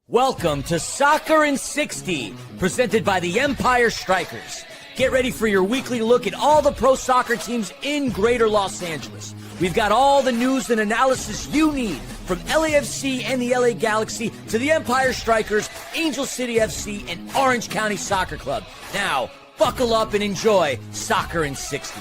Welcome to Soccer in 60, presented by the Empire Strykers. Get ready for your weekly look at all the pro soccer teams in Greater Los Angeles. We've got all the news and analysis you need, from LAFC and the LA Galaxy to the Empire Strykers, Angel City FC, and Orange County Soccer Club. Now, buckle up and enjoy Soccer in 60.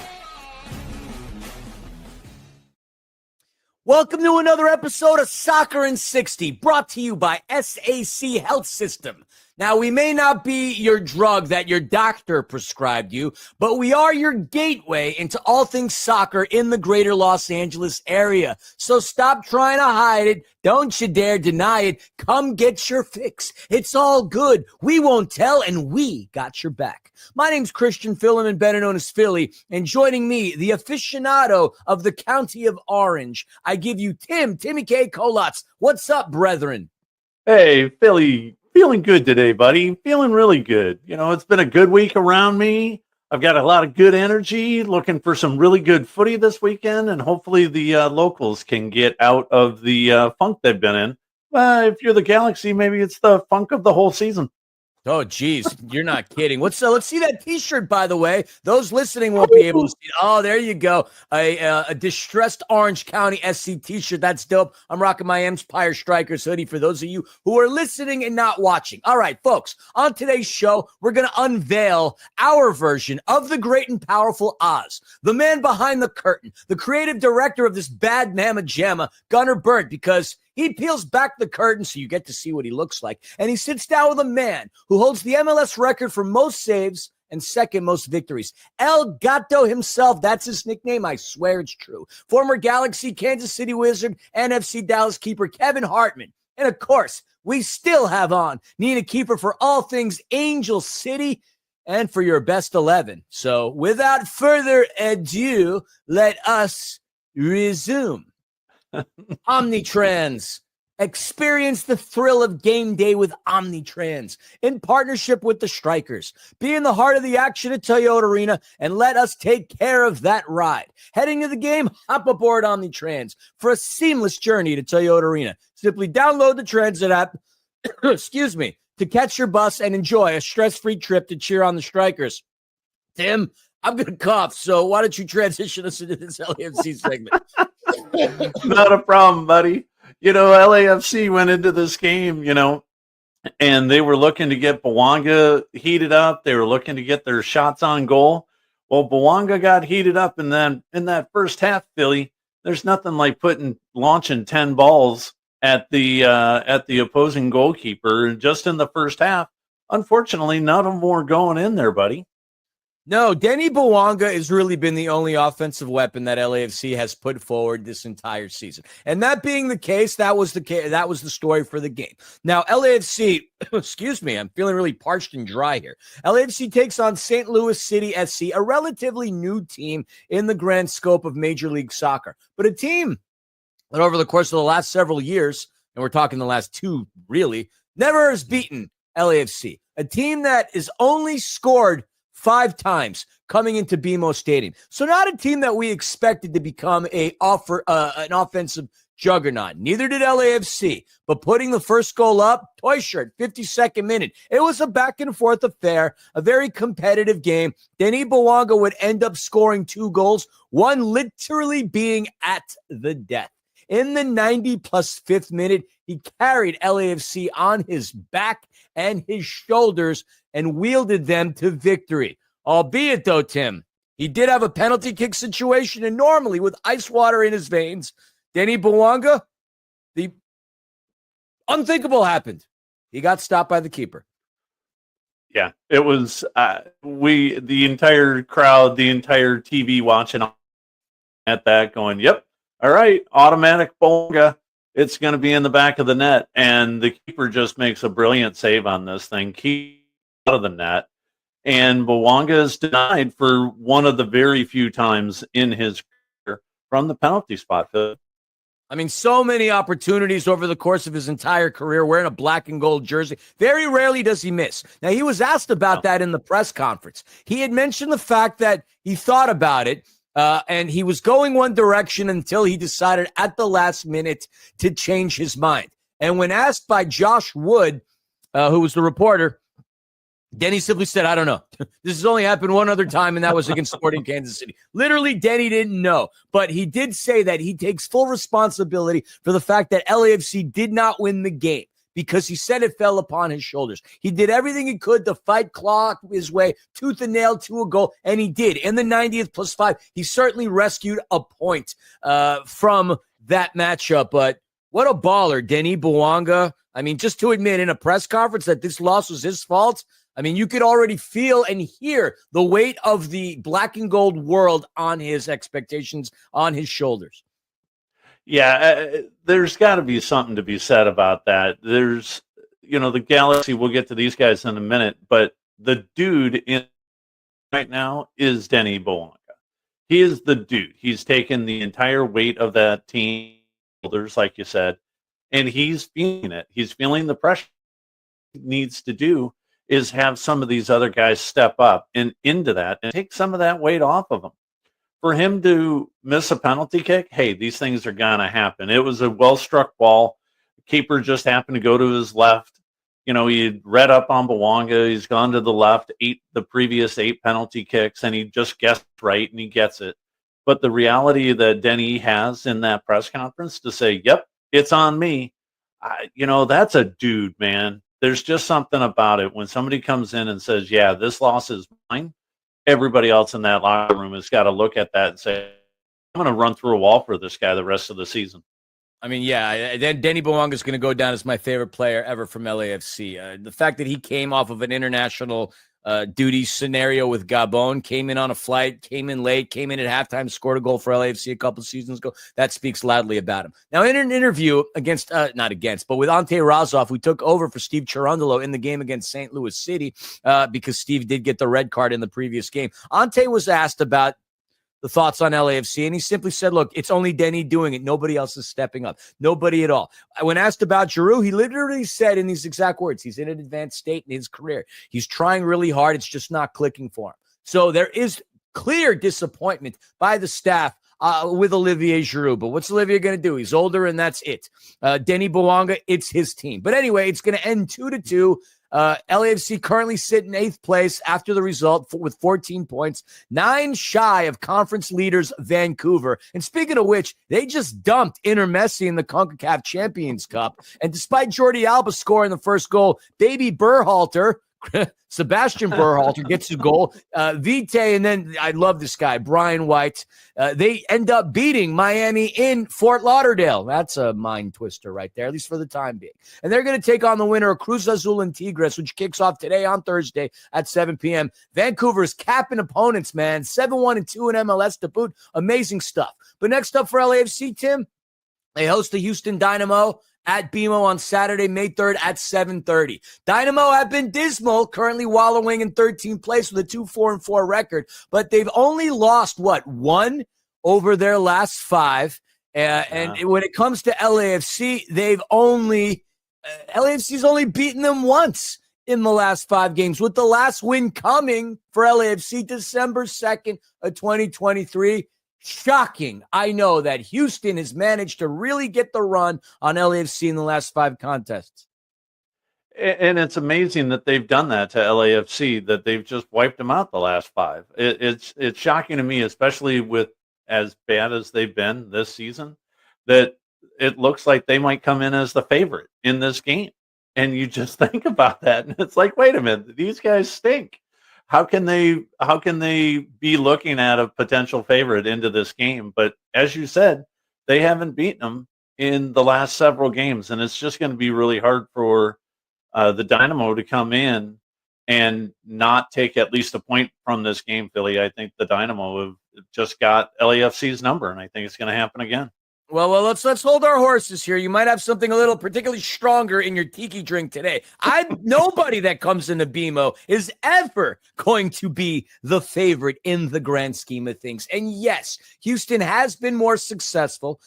Welcome to another episode of Soccer in 60, brought to you by SAC Health System. Now, we may not be your drug that your doctor prescribed you, but we are your gateway into all things soccer in the greater Los Angeles area. So stop trying to hide it. Don't you dare deny it. Come get your fix. It's all good. We won't tell, and we got your back. My name's Christian Philemon, better known as Philly, and joining me, the aficionado of the County of Orange, I give you Timmy K. Kolotz. What's up, brethren? Hey, Philly. Feeling good today, buddy. Feeling really good. You know, it's been a good week around me. I've got a lot of good energy, looking for some really good footy this weekend, and hopefully the locals can get out of the funk they've been in. If you're the Galaxy, maybe it's the funk of the whole season. Oh, geez, you're not kidding. Let's see that T-shirt, by the way. Those listening won't be able to see it. Oh, there you go. A distressed Orange County SC T-shirt. That's dope. I'm rocking my Empire Strykers hoodie for those of you who are listening and not watching. All right, folks, on today's show, we're going to unveil our version of the great and powerful Oz, the man behind the curtain, the creative director of this bad mamma jamma, Gunnar Burt, because he peels back the curtain so you get to see what he looks like. And he sits down with a man who holds the MLS record for most saves and second most victories. El Gato himself, that's his nickname. I swear it's true. Former Galaxy, Kansas City Wizard, and FC Dallas keeper Kevin Hartman. And of course, we still have on Nina Keeper for all things Angel City and for your best 11. So without further ado, let us resume. Omnitrans. Experience the thrill of game day with Omnitrans in partnership with the Strykers. Be in the heart of the action at Toyota Arena and let us take care of that ride. Heading to the game, hop aboard Omnitrans for a seamless journey to Toyota Arena. Simply download the Transit app, excuse me, to catch your bus and enjoy a stress-free trip to cheer on the Strykers. Tim, I'm going to cough, so why don't you transition us into this LAFC segment? Not a problem, buddy. You know, LAFC went into this game, and they were looking to get Bouanga heated up. They were looking to get their shots on goal. Well, Bouanga got heated up, and then in that first half, Philly, there's nothing like launching 10 balls at the opposing goalkeeper just in the first half. Unfortunately, none of them were going in there, buddy. No, Denny Bouanga has really been the only offensive weapon that LAFC has put forward this entire season. And that being the case, that was the story for the game. Now, LAFC, excuse me, I'm feeling really parched and dry here. LAFC takes on St. Louis City SC, a relatively new team in the grand scope of Major League Soccer, but a team that over the course of the last several years, and we're talking the last two really, never has beaten LAFC. A team that is only scored 5 times coming into BMO Stadium. So not a team that we expected to become an offensive juggernaut. Neither did LAFC. But putting the first goal up, toy shirt, 52nd minute. It was a back and forth affair, a very competitive game. Denis Bouanga would end up scoring 2 goals, one literally being at the death. In the 90-plus 5th minute, he carried LAFC on his back and his shoulders and wielded them to victory. Albeit, though, Tim, he did have a penalty kick situation, and normally with ice water in his veins, Denis Bouanga, the unthinkable happened. He got stopped by the keeper. Yeah, it was the entire crowd, the entire TV watching at that going, yep, all right, automatic Bouanga. It's going to be in the back of the net, and the keeper just makes a brilliant save on this thing. Keep out of the net, and Bouanga is denied for one of the very few times in his career from the penalty spot. I mean, so many opportunities over the course of his entire career wearing a black and gold jersey. Very rarely does he miss. Now, he was asked about that in the press conference. He had mentioned the fact that he thought about it, and he was going one direction until he decided at the last minute to change his mind. And when asked by Josh Wood, who was the reporter, Denny simply said, I don't know. This has only happened one other time, and that was against Sporting Kansas City. Literally, Denny didn't know. But he did say that he takes full responsibility for the fact that LAFC did not win the game because he said it fell upon his shoulders. He did everything he could to fight, claw his way tooth and nail to a goal, and he did. In the 90th +5, he certainly rescued a point from that matchup. But what a baller, Denny Bouanga. I mean, just to admit in a press conference that this loss was his fault, I mean, you could already feel and hear the weight of the black and gold world on his expectations, on his shoulders. Yeah, there's got to be something to be said about that. There's, the Galaxy, we'll get to these guys in a minute, but the dude in right now is Denny Bouanga. He is the dude. He's taken the entire weight of that team shoulders, like you said, and he's feeling it. He's feeling the pressure. He needs to do is have some of these other guys step up and into that and take some of that weight off of him. For him to miss a penalty kick, hey, these things are going to happen. It was a well-struck ball. The keeper just happened to go to his left. He read up on Bouanga. He's gone to the left, the previous 8 penalty kicks, and he just guessed right, and he gets it. But the reality that Denny has in that press conference to say, yep, it's on me, that's a dude, man. There's just something about it. When somebody comes in and says, yeah, this loss is mine, everybody else in that locker room has got to look at that and say, I'm going to run through a wall for this guy the rest of the season. I mean, yeah, Denny Bouanga is going to go down as my favorite player ever from LAFC. The fact that he came off of an international duty scenario with Gabon, came in on a flight, came in late, came in at halftime, scored a goal for LAFC a couple seasons ago. That speaks loudly about him. Now, in an interview but with Ante Razov, we took over for Steve Cherundolo in the game against St. Louis City because Steve did get the red card in the previous game. Ante was asked about the thoughts on LAFC, and he simply said, look, it's only Denny doing it. Nobody else is stepping up. Nobody at all. When asked about Giroud, he literally said in these exact words, he's in an advanced state in his career. He's trying really hard. It's just not clicking for him. So there is clear disappointment by the staff with Olivier Giroud. But what's Olivier going to do? He's older, and that's it. Denny Bouanga, it's his team. But anyway, it's going to end 2-2. LAFC currently sit in 8th place after the result with 14 points, 9 shy of conference leaders Vancouver. And speaking of which, they just dumped Inter Messi in the CONCACAF Champions Cup. And despite Jordi Alba scoring the first goal, baby Berhalter, Sebastian Berhalter gets a goal. Vite, and then I love this guy, Brian White. They end up beating Miami in Fort Lauderdale. That's a mind twister right there, at least for the time being. And they're going to take on the winner of Cruz Azul and Tigres, which kicks off today on Thursday at 7 p.m. Vancouver's capping opponents, man. 7-1-2 in MLS to boot. Amazing stuff. But next up for LAFC, Tim, they host the Houston Dynamo at BMO on Saturday, May 3rd at 7:30. Dynamo have been dismal, currently wallowing in 13th place with a 2-4-4 record, but they've only lost, one over their last 5. And when it comes to LAFC, LAFC's only beaten them once in the last 5 games, with the last win coming for LAFC December 2nd of 2023. Shocking. I know that Houston has managed to really get the run on LAFC in the last 5 contests. And it's amazing that they've done that to LAFC, that they've just wiped them out the last 5. It's shocking to me, especially with as bad as they've been this season, that it looks like they might come in as the favorite in this game. And you just think about that, and it's like, wait a minute, these guys stink. How can they be looking at a potential favorite into this game? But as you said, they haven't beaten them in the last several games, and it's just going to be really hard for the Dynamo to come in and not take at least a point from this game, Philly. I think the Dynamo have just got LAFC's number, and I think it's going to happen again. Well, let's hold our horses here. You might have something a little particularly stronger in your tiki drink today. Nobody that comes into BMO is ever going to be the favorite in the grand scheme of things. And yes, Houston has been more successful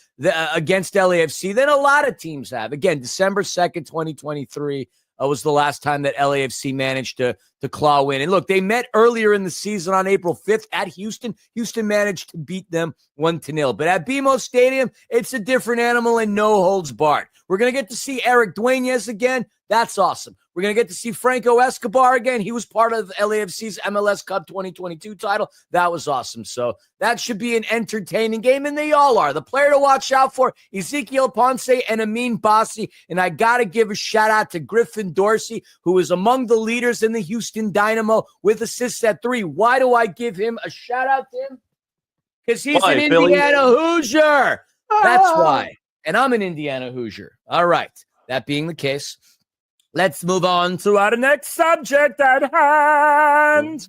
against LAFC than a lot of teams have. Again, December 2nd, 2023. was the last time that LAFC managed to claw win. And look, they met earlier in the season on April 5th at Houston. Houston managed to beat them 1-0. But at BMO Stadium, it's a different animal and no holds barred. We're going to get to see Eric Dueñas again. That's awesome. We're going to get to see Franco Escobar again. He was part of LAFC's MLS Cup 2022 title. That was awesome. So that should be an entertaining game, and they all are. The player to watch out for, Ezekiel Ponce and Amin Bassi. And I got to give a shout-out to Griffin Dorsey, who is among the leaders in the Houston Dynamo with assists at 3. Why do I give him a shout-out, Tim? Because he's an Indiana Hoosier. That's why. And I'm an Indiana Hoosier. All right. That being the case, let's move on to our next subject at hand.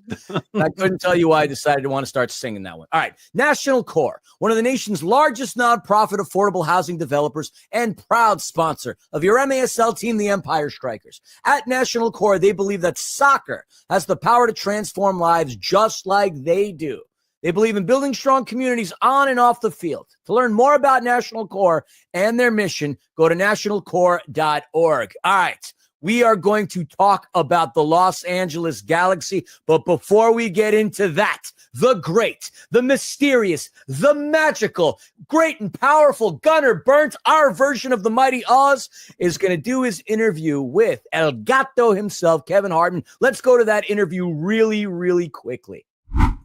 I couldn't tell you why I decided to want to start singing that one. All right. National Core, one of the nation's largest nonprofit affordable housing developers and proud sponsor of your MASL team, the Empire Strykers. At National Core, they believe that soccer has the power to transform lives just like they do. They believe in building strong communities on and off the field. To learn more about National Core and their mission, go to nationalcore.org. All right. We are going to talk about the Los Angeles Galaxy, but before we get into that, the great, the mysterious, the magical, great and powerful Gunnar Burnt, our version of the Mighty Oz, is going to do his interview with El Gato himself, Kevin Hartman. Let's go to that interview really, really quickly.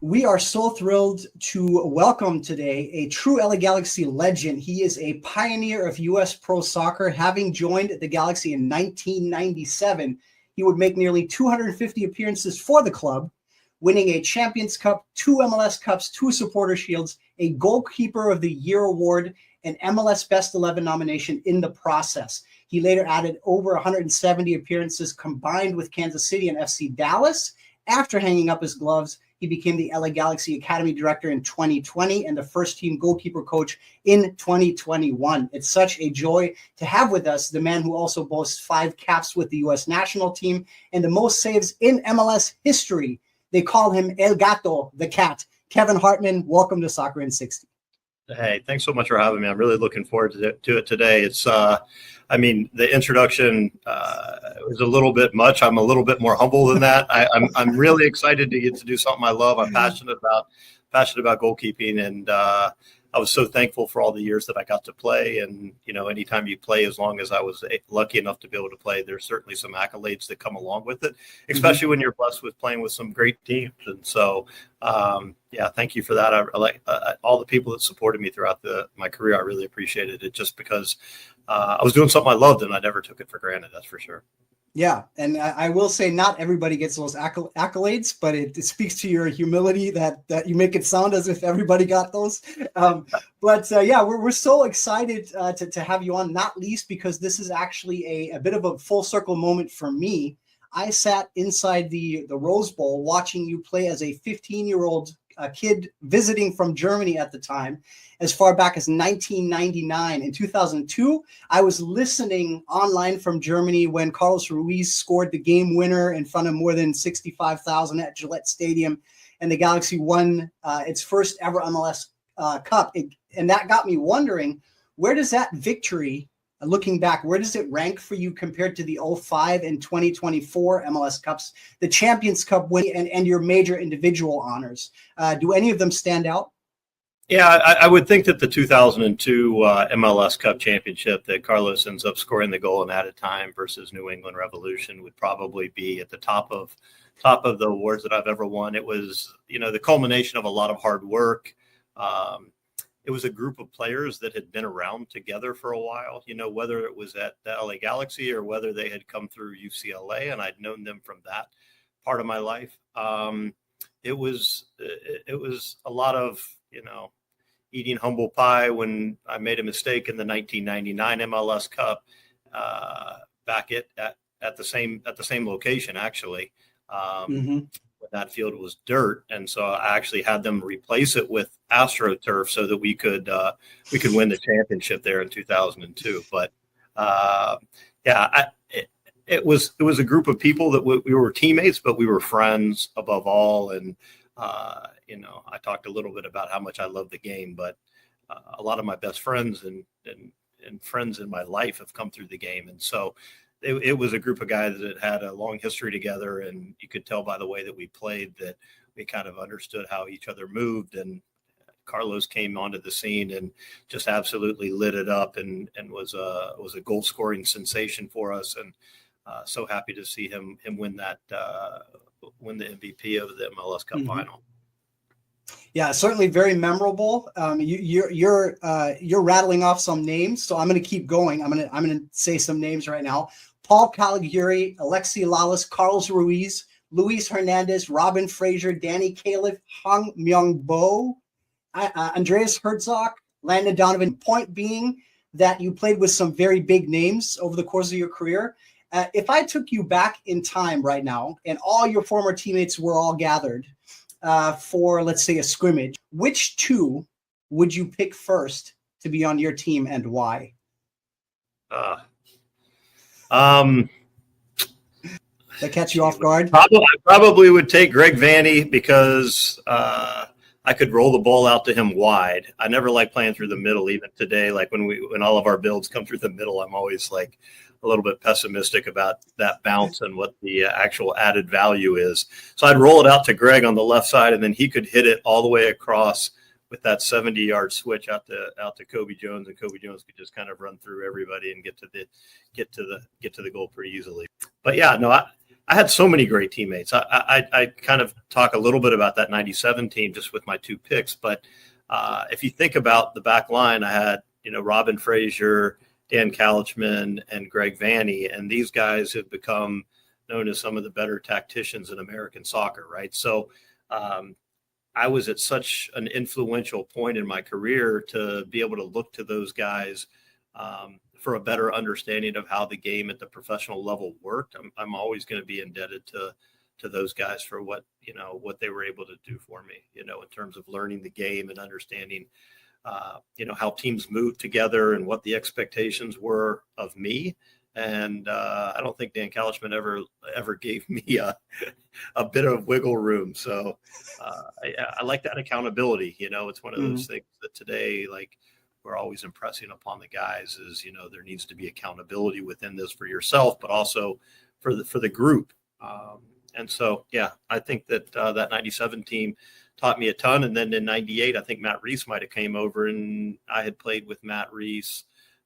We are so thrilled to welcome today a true LA Galaxy legend. He is a pioneer of U.S. pro soccer, having joined the Galaxy in 1997. He would make nearly 250 appearances for the club, winning a Champions Cup, 2 MLS Cups, 2 Supporter Shields, a Goalkeeper of the Year award, an MLS Best 11 nomination in the process. He later added over 170 appearances combined with Kansas City and FC Dallas. After hanging up his gloves, he became the LA Galaxy Academy Director in 2020 and the first-team goalkeeper coach in 2021. It's such a joy to have with us the man who also boasts 5 caps with the U.S. national team and the most saves in MLS history. They call him El Gato, the cat. Kevin Hartman, welcome to Soccer in 60. Hey, thanks so much for having me. I'm really looking forward to it today. It's, the introduction was a little bit much. I'm a little bit more humble than that. I'm really excited to get to do something I love. I'm passionate about goalkeeping, and I was so thankful for all the years that I got to play. And anytime you play, as long as I was lucky enough to be able to play, there's certainly some accolades that come along with it, especially when you're blessed with playing with some great teams. And so, thank you for that. I like all the people that supported me throughout my career. I really appreciated it, just because I was doing something I loved, and I never took it for granted. That's for sure. Yeah, and I will say not everybody gets those accolades, but it speaks to your humility that you make it sound as if everybody got those. We're so excited to have you on, not least because this is actually a bit of a full circle moment for me. I sat inside the Rose Bowl watching you play as a 15-year-old kid visiting from Germany at the time, as far back as 1999. In 2002, I was listening online from Germany when Carlos Ruiz scored the game winner in front of more than 65,000 at Gillette Stadium, and the Galaxy won its first ever MLS Cup. And that got me wondering, where does that victory, looking back, where does it rank for you compared to the 05 and 2024 MLS Cups, the Champions Cup win, and your major individual honors? Do any of them stand out? Yeah, I would think that the 2002 MLS Cup championship that Carlos ends up scoring the goal in added time versus New England Revolution would probably be at the top of the awards that I've ever won. It was, the culmination of a lot of hard work. It was a group of players that had been around together for a while, whether it was at the LA Galaxy or whether they had come through UCLA, and I'd known them from that part of my life. It was a lot of, eating humble pie when I made a mistake in the 1999 MLS Cup back at the same location, actually. That field was dirt, and so I actually had them replace it with AstroTurf so that we could win the championship there in 2002. But it was a group of people that we were teammates, but we were friends above all. And I talked a little bit about how much I love the game, but a lot of my best friends and friends in my life have come through the game, and so it was a group of guys that had a long history together, and you could tell by the way that we played that we kind of understood how each other moved. And Carlos came onto the scene and just absolutely lit it up, and was a goal scoring sensation for us. And so happy to see him win win the MVP of the MLS Cup final. Yeah, certainly very memorable. You're rattling off some names, so I'm going to keep going. I'm going to say some names right now: Paul Caligiuri, Alexi Lalas, Carlos Ruiz, Luis Hernandez, Robin Fraser, Danny Califf, Hung Myung Bo, Andreas Herzog, Landon Donovan. Point being that you played with some very big names over the course of your career. If I took you back in time right now, and all your former teammates were all gathered for, let's say, a scrimmage, which two would you pick first to be on your team, and why? That catch you off guard? I probably would take Greg Vanney, because I could roll the ball out to him wide. I never like playing through the middle. Even today, like when all of our builds come through the middle, I'm always like a little bit pessimistic about that bounce and what the actual added value is. So I'd roll it out to Greg on the left side, and then he could hit it all the way across with that 70-yard switch out to Kobe Jones, and Kobe Jones could just kind of run through everybody and get to the goal pretty easily. But yeah, no, I had so many great teammates. I kind of talk a little bit about that 97 team just with my two picks. But if you think about the back line, I had, Robin Fraser, Dan Kalichman, and Greg Vanney. And these guys have become known as some of the better tacticians in American soccer, right? So I was at such an influential point in my career to be able to look to those guys for a better understanding of how the game at the professional level worked. I'm always going to be indebted to those guys for what they were able to do for me, in terms of learning the game and understanding, how teams move together and what the expectations were of me. And I don't think Dan Kalichman ever gave me a bit of wiggle room. So I like that accountability. It's one of those things that today, like, we're always impressing upon the guys is, there needs to be accountability within this for yourself, but also for the group. And so, yeah, I think that that 97 team taught me a ton. And then in 98, I think Matt Reese might've came over, and I had played with Matt Reese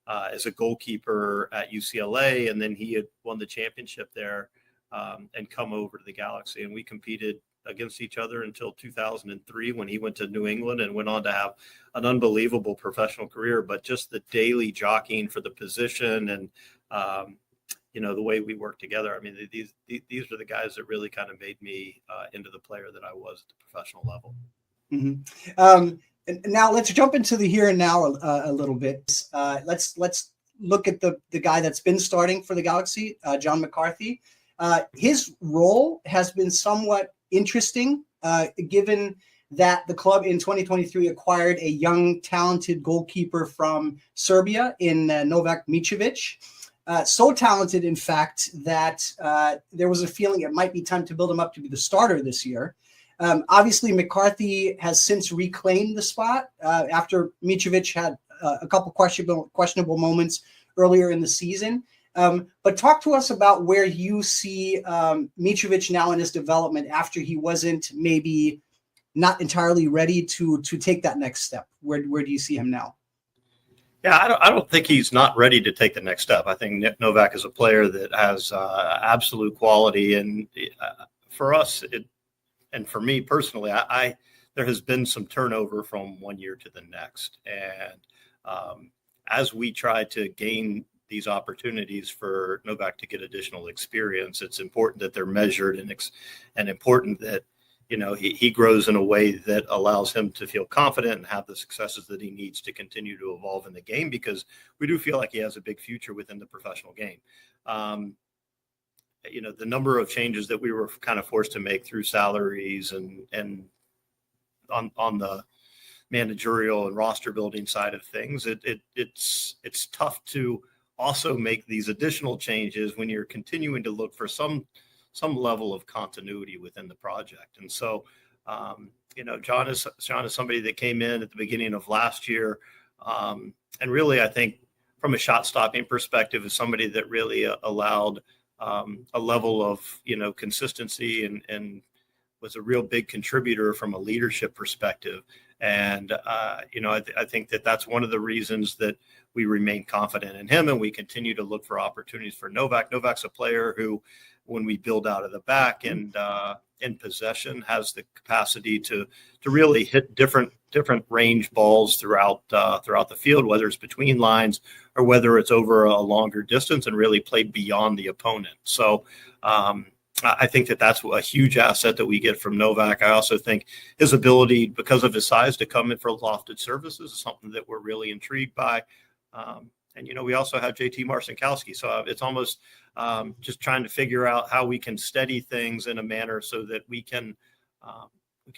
as a goalkeeper at UCLA. And then he had won the championship there and come over to the Galaxy, and we competed against each other until 2003 when he went to New England and went on to have an unbelievable professional career. But just the daily jockeying for the position and, the way we work together. I mean, these are the guys that really kind of made me into the player that I was at the professional level. And now let's jump into the here and now a little bit. Let's look at the guy that's been starting for the Galaxy, John McCarthy. His role has been somewhat interesting, given that the club in 2023 acquired a young, talented goalkeeper from Serbia in Novak Micevic. So talented, in fact, that there was a feeling it might be time to build him up to be the starter this year. Obviously, McCarthy has since reclaimed the spot after Micevic had a couple questionable moments earlier in the season. But talk to us about where you see Micevic now in his development after he wasn't maybe not entirely ready to take that next step. Where do you see him now? Yeah, I don't think he's not ready to take the next step. I think Novak is a player that has absolute quality, and for us, and for me personally, there has been some turnover from one year to the next, and as we try to gain these opportunities for Novak to get additional experience, it's important that they're measured and important that he grows in a way that allows him to feel confident and have the successes that he needs to continue to evolve in the game, because we do feel like he has a big future within the professional game. The number of changes that we were kind of forced to make through salaries and on the managerial and roster building side of things, it's tough to also make these additional changes when you're continuing to look for some level of continuity within the project. And so, John is somebody that came in at the beginning of last year. And really, I think from a shot stopping perspective is somebody that really allowed a level of, consistency and was a real big contributor from a leadership perspective. And, I think that that's one of the reasons that we remain confident in him, and we continue to look for opportunities for Novak. Novak's a player who, when we build out of the back and in possession, has the capacity to really hit different range balls throughout the field, whether it's between lines or whether it's over a longer distance, and really play beyond the opponent. So I think that that's a huge asset that we get from Novak. I also think his ability, because of his size, to come in for lofted services is something that we're really intrigued by. And we also have JT Marcinkowski. So it's almost just trying to figure out how we can steady things in a manner so that we can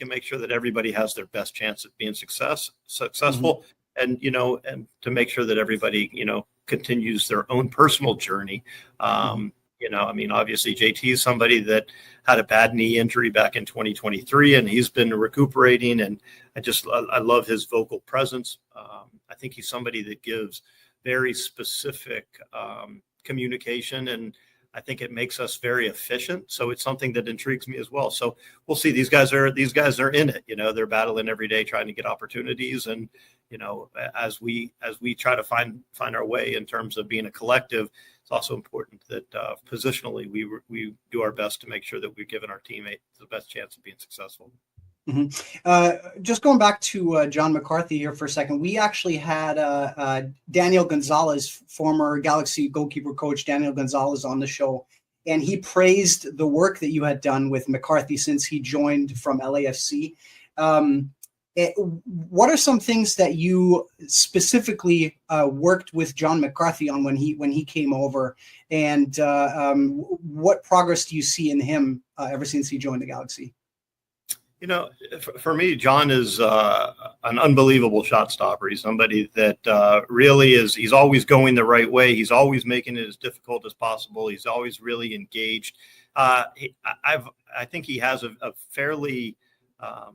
make sure that everybody has their best chance at being successful, and to make sure that everybody continues their own personal journey. Obviously JT is somebody that had a bad knee injury back in 2023, and he's been recuperating, and I love his vocal presence. I think he's somebody that gives very specific communication, and I think it makes us very efficient. So it's something that intrigues me as well. So we'll see. These guys are in it. They're battling every day, trying to get opportunities. And as we try to find our way in terms of being a collective, it's also important that positionally we do our best to make sure that we're giving our teammates the best chance of being successful. Just going back to John McCarthy here for a second, we actually had Daniel Gonzalez, former Galaxy goalkeeper coach Daniel Gonzalez, on the show, and he praised the work that you had done with McCarthy since he joined from LAFC. What are some things that you specifically worked with John McCarthy on when he came over, and what progress do you see in him ever since he joined the Galaxy? For me, John is an unbelievable shot stopper. He's somebody that really he's always going the right way. He's always making it as difficult as possible. He's always really engaged. I think he has a fairly, a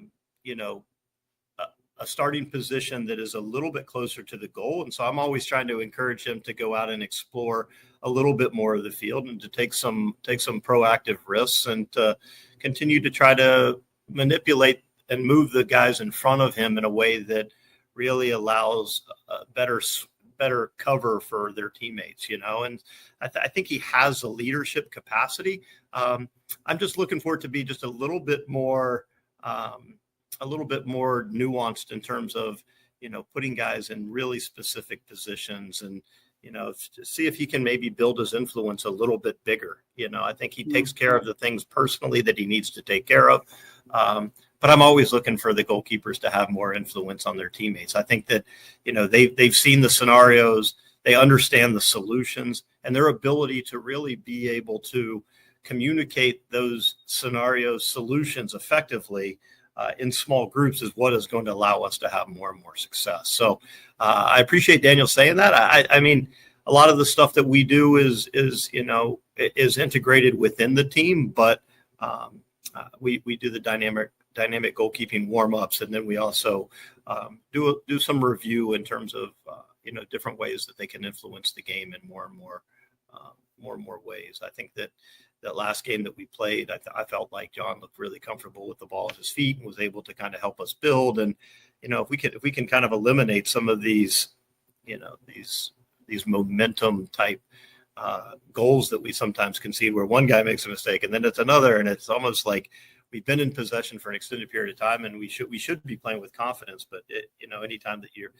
starting position that is a little bit closer to the goal. And so I'm always trying to encourage him to go out and explore a little bit more of the field, and to take some proactive risks, and to continue to try to manipulate and move the guys in front of him in a way that really allows better cover for their teammates, and I think he has a leadership capacity. I'm just looking for it to be just a little bit more nuanced in terms of, putting guys in really specific positions, and, to see if he can maybe build his influence a little bit bigger. I think he takes care of the things personally that he needs to take care of. But I'm always looking for the goalkeepers to have more influence on their teammates. I think that, they've seen the scenarios, they understand the solutions, and their ability to really be able to communicate those scenarios, solutions effectively in small groups is what is going to allow us to have more and more success. So I appreciate Daniel saying that. I mean, a lot of the stuff that we do is integrated within the team, but we do the dynamic goalkeeping warm-ups, and then we also do some review in terms of different ways that they can influence the game in more and more ways. I think that last game that we played, I felt like John looked really comfortable with the ball at his feet and was able to kind of help us build. And if we can kind of eliminate some of these momentum type goals that we sometimes concede, where one guy makes a mistake and then it's another, and it's almost like we've been in possession for an extended period of time, and we should be playing with confidence. But anytime that you're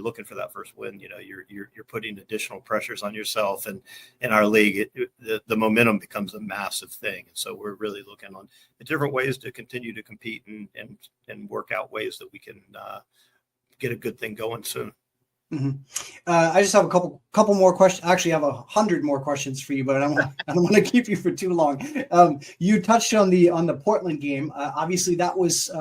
looking for that first win, you're putting additional pressures on yourself, and in our league, the momentum becomes a massive thing. And so we're really looking on the different ways to continue to compete and work out ways that we can get a good thing going soon. I just have a couple more questions. Actually, I have 100 more questions for you, but I don't want to keep you for too long. You touched on the Portland game. Obviously, that was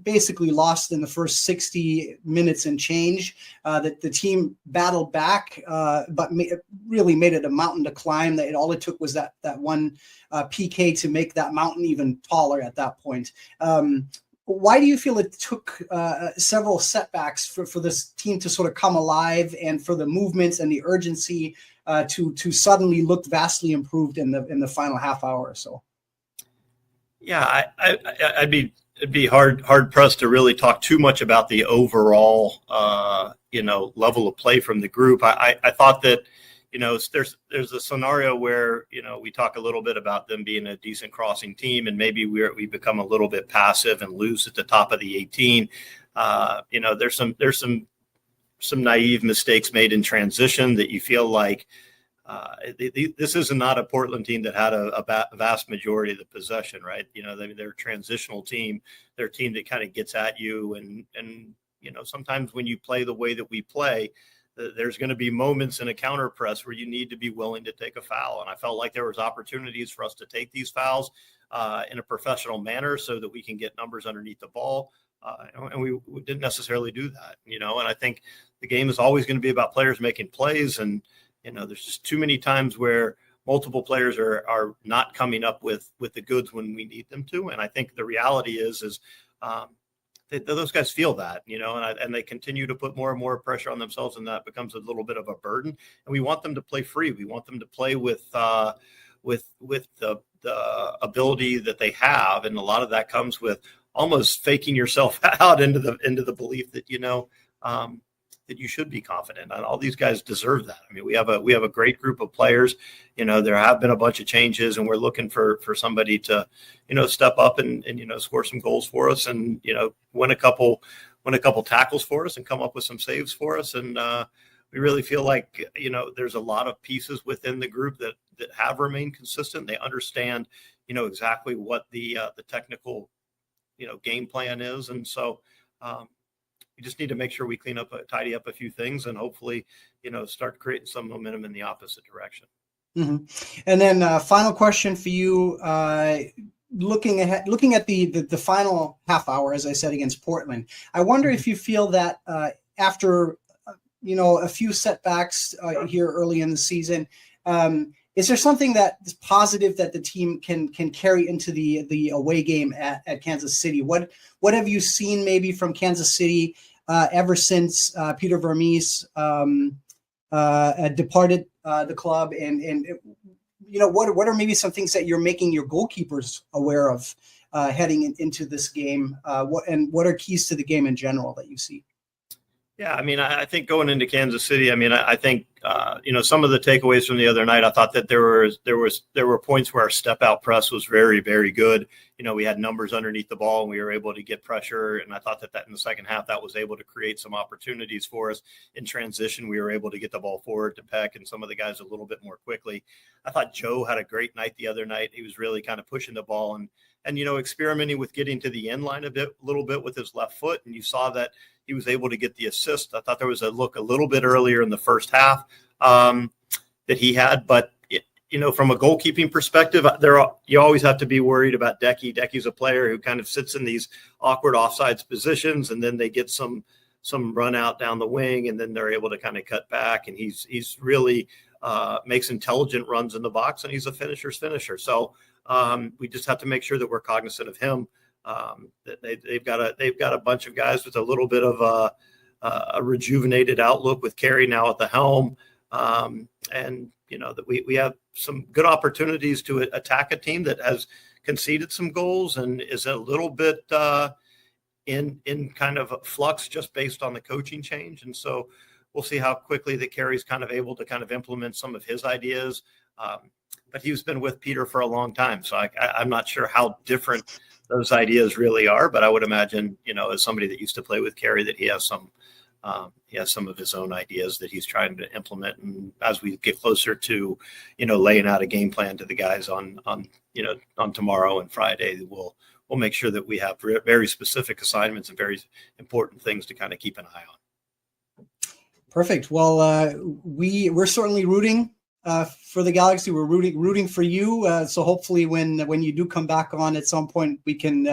basically lost in the first 60 minutes and change. That the team battled back, but really made it a mountain to climb. That all it took was that one PK to make that mountain even taller at that point. why do you feel it took several setbacks for this team to sort of come alive, and for the movements and the urgency to suddenly look vastly improved in the final half hour or so? Yeah, it'd be hard pressed to really talk too much about the overall level of play from the group. I thought that there's a scenario where we talk a little bit about them being a decent crossing team, and maybe we become a little bit passive and lose at the top of the 18. There's some naive mistakes made in transition that you feel like this is not a Portland team that had a vast majority of the possession, right? They're a transitional team. They're a team that kind of gets at you, and sometimes when you play the way that we play, there's going to be moments in a counter press where you need to be willing to take a foul. And I felt like there was opportunities for us to take these fouls in a professional manner so that we can get numbers underneath the ball. And we didn't necessarily do that, and I think the game is always going to be about players making plays. And, there's just too many times where multiple players are not coming up with the goods when we need them to. And I think the reality is those guys feel that, and they continue to put more and more pressure on themselves, and that becomes a little bit of a burden. And we want them to play free. We want them to play with the ability that they have, and a lot of that comes with almost faking yourself out into the belief that that you should be confident. And all these guys deserve that. I mean, we have a great group of players. There have been a bunch of changes, and we're looking for somebody to step up and score some goals for us, and win a couple tackles for us, and come up with some saves for us. And we really feel like there's a lot of pieces within the group that have remained consistent. They understand exactly what the technical game plan is, and so we just need to make sure we tidy up a few things, and hopefully start creating some momentum in the opposite direction. Mm-hmm. And then final question for you, looking at the final half hour, as I said, against Portland, I wonder if you feel that after a few setbacks here early in the season, is there something that is positive that the team can carry into the away game at Kansas City? What have you seen maybe from Kansas City ever since Peter Vermees departed the club, and what are maybe some things that you're making your goalkeepers aware of heading into this game? What are keys to the game in general that you see? Yeah, I mean, I think going into Kansas City, I mean, I think some of the takeaways from the other night, I thought that there were points where our step out press was very, very good. We had numbers underneath the ball, and we were able to get pressure. And I thought that in the second half, that was able to create some opportunities for us in transition. We were able to get the ball forward to Peck and some of the guys a little bit more quickly. I thought Joe had a great night the other night. He was really kind of pushing the ball and experimenting with getting to the end line a little bit with his left foot. And you saw that he was able to get the assist. I thought there was a look a little bit earlier in the first half that he had, but from a goalkeeping perspective, you always have to be worried about Decky. Decky's a player who kind of sits in these awkward offsides positions, and then they get some run out down the wing, and then they're able to kind of cut back. And he's really makes intelligent runs in the box, and he's a finisher's finisher. So we just have to make sure that we're cognizant of him. That they've got a bunch of guys with a little bit of a rejuvenated outlook with Carey now at the helm, and that we have some good opportunities to attack a team that has conceded some goals and is a little bit in kind of flux just based on the coaching change. And so we'll see how quickly that Carey's kind of able to kind of implement some of his ideas. But he's been with Peter for a long time, so I'm not sure how different those ideas really are. But I would imagine, as somebody that used to play with Carey, that he has some of his own ideas that he's trying to implement. And as we get closer to, laying out a game plan to the guys on tomorrow and Friday, we'll make sure that we have very specific assignments and very important things to kind of keep an eye on. Perfect. Well, we're certainly rooting for the Galaxy. We're rooting for you. So hopefully when you do come back on at some point, we can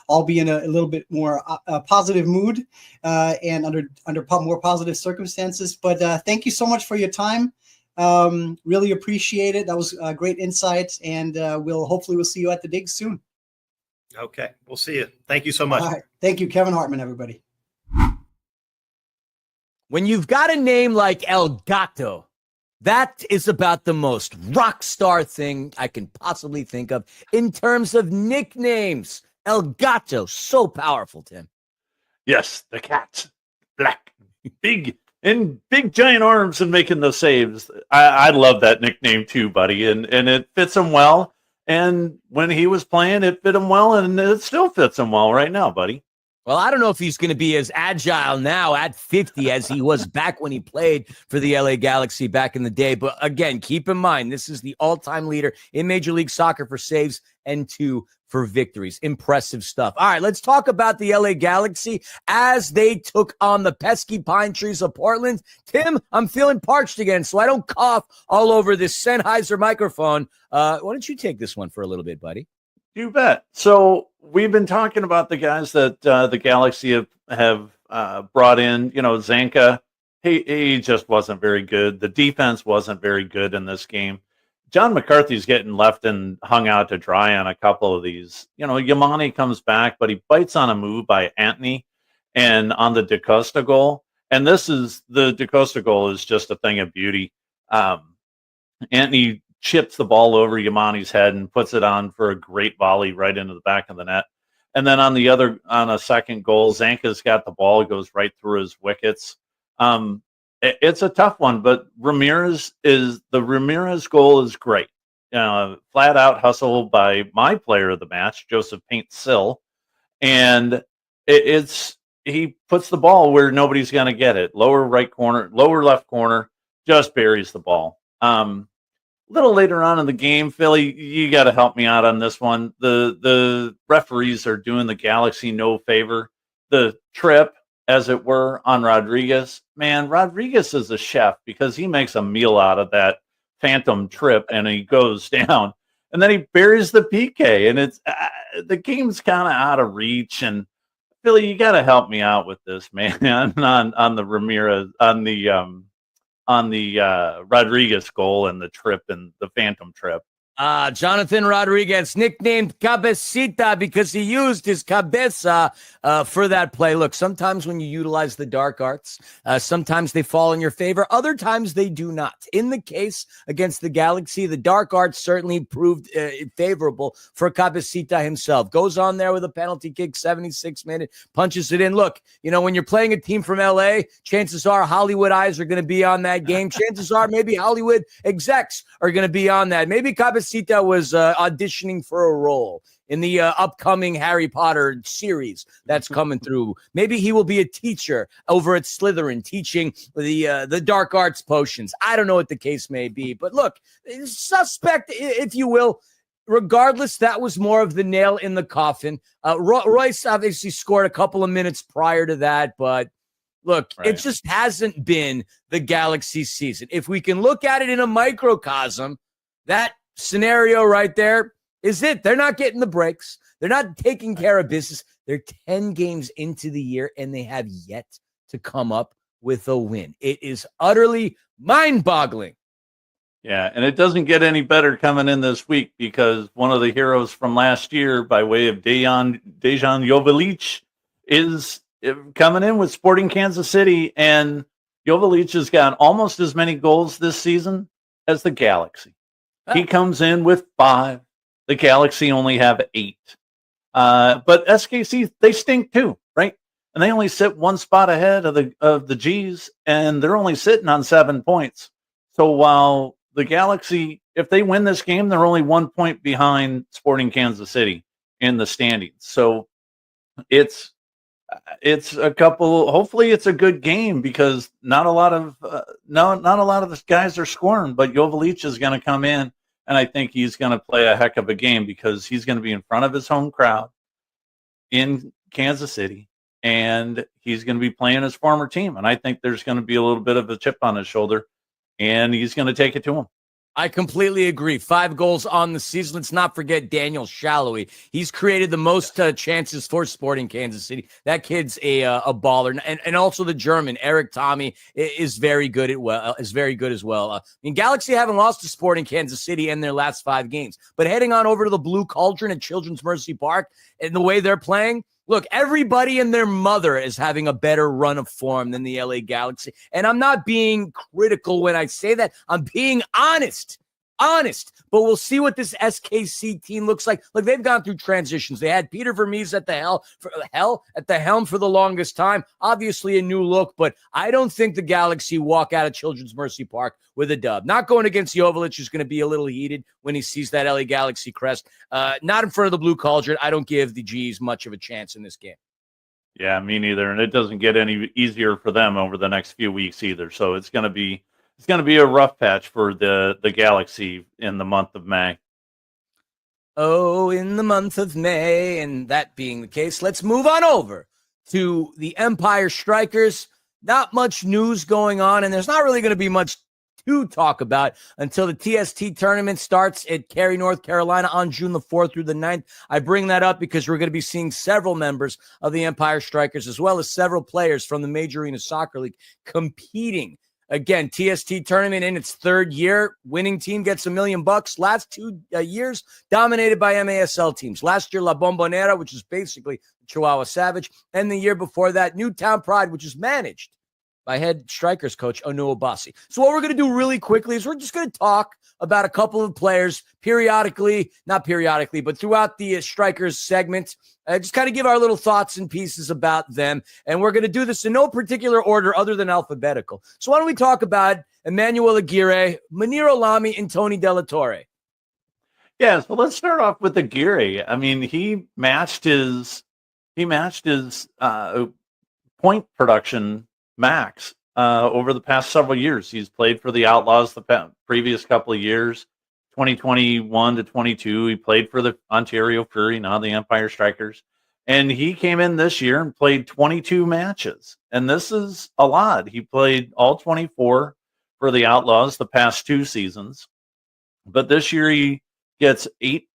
all be in a little bit more positive mood and under more positive circumstances. But thank you so much for your time. Really appreciate it. That was a great insight, and we'll see you at the Digs soon. Okay. We'll see you. Thank you so much. All right. Thank you, Kevin Hartman, everybody. When you've got a name like El Gato, that is about the most rock star thing I can possibly think of in terms of nicknames. El Gato, so powerful, Tim. Yes, the cat, black, big, and big giant arms and making the saves. I love that nickname too, buddy, and it fits him well. And when he was playing, it fit him well, and it still fits him well right now, buddy. Well, I don't know if he's going to be as agile now at 50 as he was back when he played for the LA Galaxy back in the day. But again, keep in mind, this is the all-time leader in Major League Soccer for saves and 2 for victories. Impressive stuff. All right, let's talk about the LA Galaxy as they took on the pesky pine trees of Portland. Tim, I'm feeling parched again, so I don't cough all over this Sennheiser microphone. Why don't you take this one for a little bit, buddy? You bet. So we've been talking about the guys that the Galaxy have brought in. You know, Zanka, he just wasn't very good. The defense wasn't very good in this game. John McCarthy's getting left and hung out to dry on a couple of these. You know, Yamani comes back, but he bites on a move by Antony and on the DaCosta goal. And the DaCosta goal is just a thing of beauty. Antony chips the ball over Yamani's head and puts it on for a great volley right into the back of the net. And then on a second goal, Zanka's got the ball, goes right through his wickets. It's a tough one, but the Ramirez goal is great. Flat out hustle by my player of the match, Joseph Paint-Sill. And he puts the ball where nobody's going to get it. Lower left corner, just buries the ball. Little later on in the game, Philly, you got to help me out on this one. The referees are doing the Galaxy no favor. The trip, as it were, on Rodriguez. Man, Rodriguez is a chef because he makes a meal out of that phantom trip and he goes down. And then he buries the PK and it's the game's kind of out of reach. And Philly, you got to help me out with this, man, on the Ramirez, on the Rodriguez goal and the trip and the phantom trip. Jonathan Rodriguez, nicknamed Cabecita because he used his cabeza for that play. Look, sometimes when you utilize the dark arts, sometimes they fall in your favor. Other times they do not. In the case against the Galaxy, the dark arts certainly proved favorable for Cabecita himself. Goes on there with a penalty kick, 76 minutes, punches it in. Look, when you're playing a team from LA, chances are Hollywood eyes are going to be on that game. Chances are maybe Hollywood execs are going to be on that. Maybe Cabecita was auditioning for a role in the upcoming Harry Potter series that's coming through. Maybe he will be a teacher over at Slytherin teaching the dark arts potions. I don't know what the case may be, but look, suspect, if you will. Regardless, that was more of the nail in the coffin. Royce obviously scored a couple of minutes prior to that, but look, It just hasn't been the Galaxy season. If we can look at it in a microcosm, that scenario right there is it. They're not getting the breaks. They're not taking care of business. They're 10 games into the year, and they have yet to come up with a win. It is utterly mind-boggling. Yeah, and it doesn't get any better coming in this week because one of the heroes from last year by way of Dejan Joveljic is coming in with Sporting Kansas City, and Joveljic has got almost as many goals this season as the Galaxy. He comes in with 5. The Galaxy only have 8. But SKC, they stink too, right? And they only sit one spot ahead of the G's, and they're only sitting on 7 points. So while the Galaxy, if they win this game, they're only 1 point behind Sporting Kansas City in the standings. So it's a couple. Hopefully, it's a good game because not a lot of the guys are scoring. But Joveljic is going to come in, and I think he's going to play a heck of a game because he's going to be in front of his home crowd in Kansas City, and he's going to be playing his former team. And I think there's going to be a little bit of a chip on his shoulder, and he's going to take it to him. I completely agree. 5 goals on the season. Let's not forget Daniel Shallowy. He's created the most chances for Sporting Kansas City. That kid's a baller, and also the German Eric Tommy is very good as well. I mean, Galaxy haven't lost to Sporting Kansas City in their last 5 games, but heading on over to the Blue Cauldron at Children's Mercy Park and the way they're playing. Look, everybody and their mother is having a better run of form than the LA Galaxy. And I'm not being critical when I say that. I'm being honest. But we'll see what this SKC team looks like. Look, they've gone through transitions. They had Peter Vermees at the helm for the longest time. Obviously a new look, but I don't think the Galaxy walk out of Children's Mercy Park with a dub. Not going against Jovic, who's going to be a little heated when he sees that LA Galaxy crest. Not in front of the Blue Cauldron. I don't give the G's much of a chance in this game. Yeah, me neither. And it doesn't get any easier for them over the next few weeks either. So it's going to be a rough patch for the Galaxy in the month of May. Oh, in the month of May. And that being the case, let's move on over to the Empire Strykers. Not much news going on, and there's not really going to be much to talk about until the TST tournament starts at Cary, North Carolina on June the 4th through the 9th. I bring that up because we're going to be seeing several members of the Empire Strykers as well as several players from the Major Arena Soccer League competing. Again, TST tournament in its 3rd year. Winning team gets $1 million. Last 2 years dominated by MASL teams. Last year, La Bombonera, which is basically Chihuahua Savage, and the year before that, Newtown Pride, which is managed by head Strykers coach Onu Obasi. So what we're going to do really quickly is we're just going to talk about a couple of players not periodically, but throughout the Strykers segment. Just kind of give our little thoughts and pieces about them. And we're going to do this in no particular order other than alphabetical. So why don't we talk about Emmanuel Aguirre, Munir Olami, and Tony Della Torre? Yeah, so let's start off with Aguirre. I mean, he matched his point production max over the past several years. He's played for the Outlaws the previous couple of years, 2021 to 22. He played for the Ontario Fury, now the Empire Strykers. And he came in this year and played 22 matches. And this is a lot. He played all 24 for the Outlaws the past 2 seasons. But this year he gets eight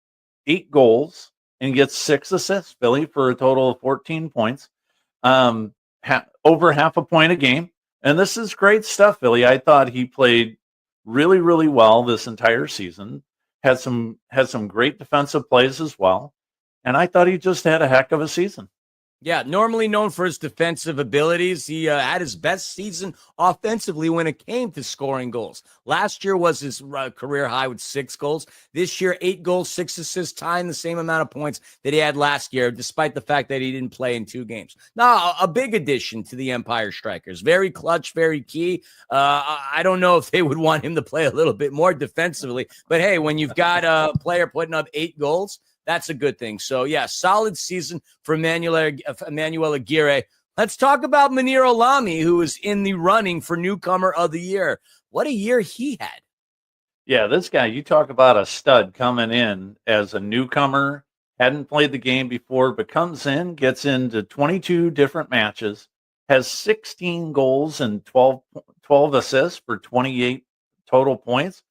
goals and gets 6 assists, Philly, for a total of 14 points. Over half a point a game. And this is great stuff, Philly. I thought he played really, really well this entire season. Had some great defensive plays as well. And I thought he just had a heck of a season. Yeah, normally known for his defensive abilities, he had his best season offensively when it came to scoring goals. Last year was his career high with 6 goals. This year, 8 goals, 6 assists, tying the same amount of points that he had last year, despite the fact that he didn't play in 2 games. Now, a big addition to the Empire Strykers. Very clutch, very key. I don't know if they would want him to play a little bit more defensively, but hey, when you've got a player putting up 8 goals, that's a good thing. So, yeah, solid season for Emmanuel Aguirre. Let's talk about Munir Olami, who is in the running for Newcomer of the Year. What a year he had. Yeah, this guy, you talk about a stud coming in as a newcomer, hadn't played the game before, but comes in, gets into 22 different matches, has 16 goals and 12 assists for 28 total points.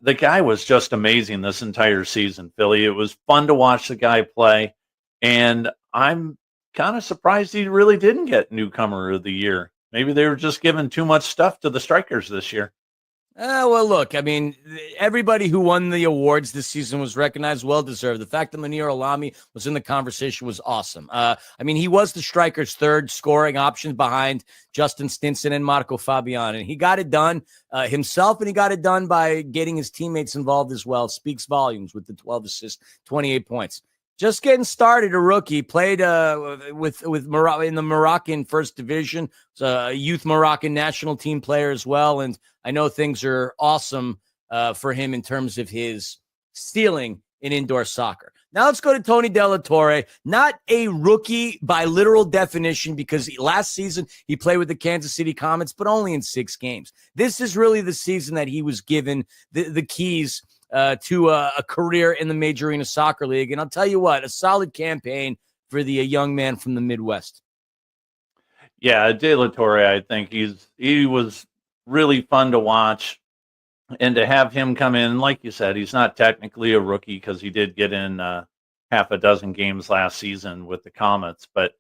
The guy was just amazing this entire season, Philly. It was fun to watch the guy play, and I'm kind of surprised he really didn't get Newcomer of the Year. Maybe they were just giving too much stuff to the Strykers this year. Well, look, I mean, everybody who won the awards this season was recognized, well-deserved. The fact that Munir Olami was in the conversation was awesome. I mean, he was the Strykers' 3rd scoring option behind Justin Stinson and Marco Fabian, and he got it done himself, and he got it done by getting his teammates involved as well. Speaks volumes with the 12 assists, 28 points. Just getting started, a rookie, played with in the Moroccan First Division, a youth Moroccan national team player as well, and I know things are awesome for him in terms of his ceiling in indoor soccer. Now let's go to Tony Della Torre, not a rookie by literal definition because last season he played with the Kansas City Comets, but only in 6 games. This is really the season that he was given the keys to a career in the Major Arena Soccer League. And I'll tell you what, a solid campaign for the young man from the Midwest. Yeah, De La Torre, I think he was really fun to watch. And to have him come in, like you said, he's not technically a rookie because he did get in half a dozen games last season with the Comets. But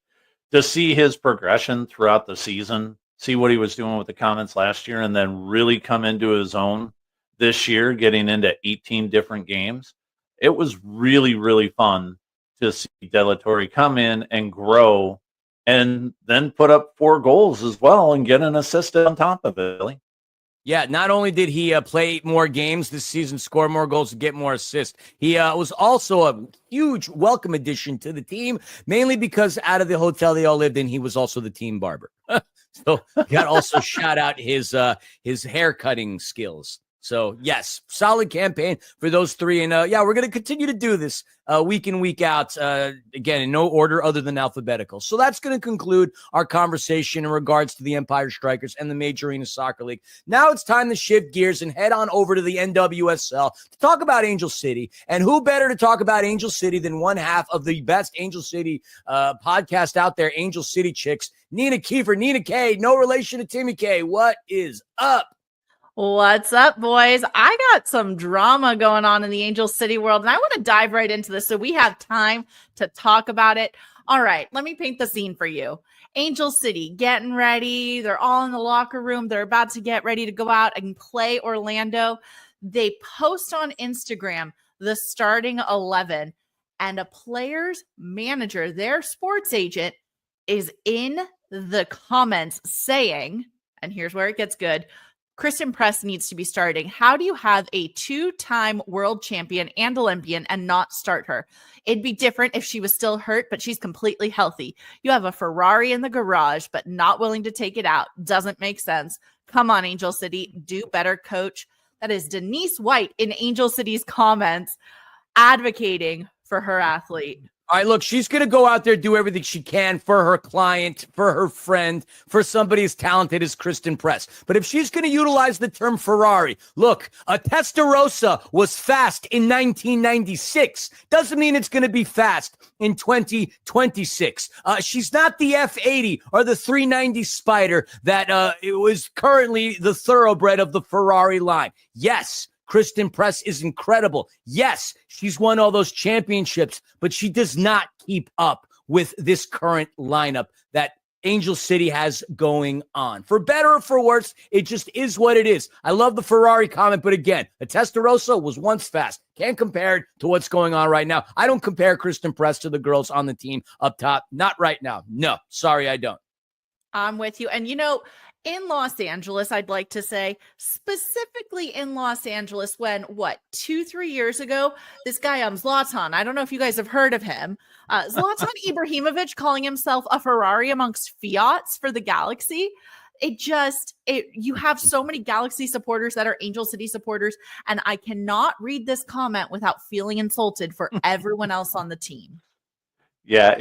to see his progression throughout the season, see what he was doing with the Comets last year, and then really come into his own this year, getting into 18 different games, it was really, really fun to see De La Torre come in and grow and then put up 4 goals as well and get an assist on top of it, Billy. Yeah, not only did he play more games this season, score more goals, and get more assists, he was also a huge welcome addition to the team, mainly because out of the hotel they all lived in, he was also the team barber. So got also shout out his hair cutting skills. So, yes, solid campaign for those 3. And, yeah, we're going to continue to do this week in, week out, again, in no order other than alphabetical. So that's going to conclude our conversation in regards to the Empire Strykers and the Major Arena Soccer League. Now it's time to shift gears and head on over to the NWSL to talk about Angel City. And who better to talk about Angel City than one half of the best Angel City podcast out there, Angel City Chicks, Nina Kiefer. Nina K, no relation to Timmy K. What is up? What's up, boys? I got some drama going on in the Angel City world, and I want to dive right into this so we have time to talk about it. All right, let me paint the scene for you. Angel City getting ready. They're all in the locker room. They're about to get ready to go out and play Orlando. They post on Instagram the starting 11, and a player's manager, their sports agent, is in the comments saying, and here's where it gets good, Kristen Press needs to be starting. How do you have a 2-time world champion and Olympian and not start her? It'd be different if she was still hurt, but she's completely healthy. You have a Ferrari in the garage, but not willing to take it out. Doesn't make sense. Come on, Angel City. Do better, coach. That is Denise White in Angel City's comments advocating for her athlete. All right, look, she's going to go out there, do everything she can for her client, for her friend, for somebody as talented as Kristen Press. But if she's going to utilize the term Ferrari, look, a Testarossa was fast in 1996. Doesn't mean it's going to be fast in 2026. She's not the F80 or the 390 Spider that it was currently the thoroughbred of the Ferrari line. Yes, Kristen Press is incredible. Yes, she's won all those championships, but she does not keep up with this current lineup that Angel City has going on. For better or for worse, it just is what it is. I love the Ferrari comment, but again, a Testarossa was once fast. Can't compare it to what's going on right now. I don't compare Kristen Press to the girls on the team up top. Not right now. No, sorry, I don't. I'm with you. And, you know, in Los Angeles, I'd like to say, specifically in Los Angeles, when, 2-3 years ago, this guy, Zlatan, I don't know if you guys have heard of him, Zlatan Ibrahimovic calling himself a Ferrari amongst Fiats for the Galaxy. You have so many Galaxy supporters that are Angel City supporters, and I cannot read this comment without feeling insulted for everyone else on the team. Yeah,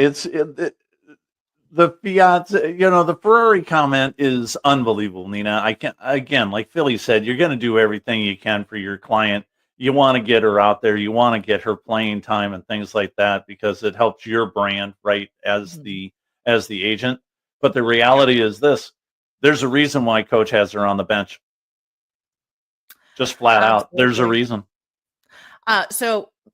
the Fiat, the Ferrari comment is unbelievable, Nina. I can't, again, like Philly said, you're going to do everything you can for your client. You want to get her out there. You want to get her playing time and things like that because it helps your brand, right, as the agent. But the reality is this: there's a reason why coach has her on the bench. Just flat out, there's a reason.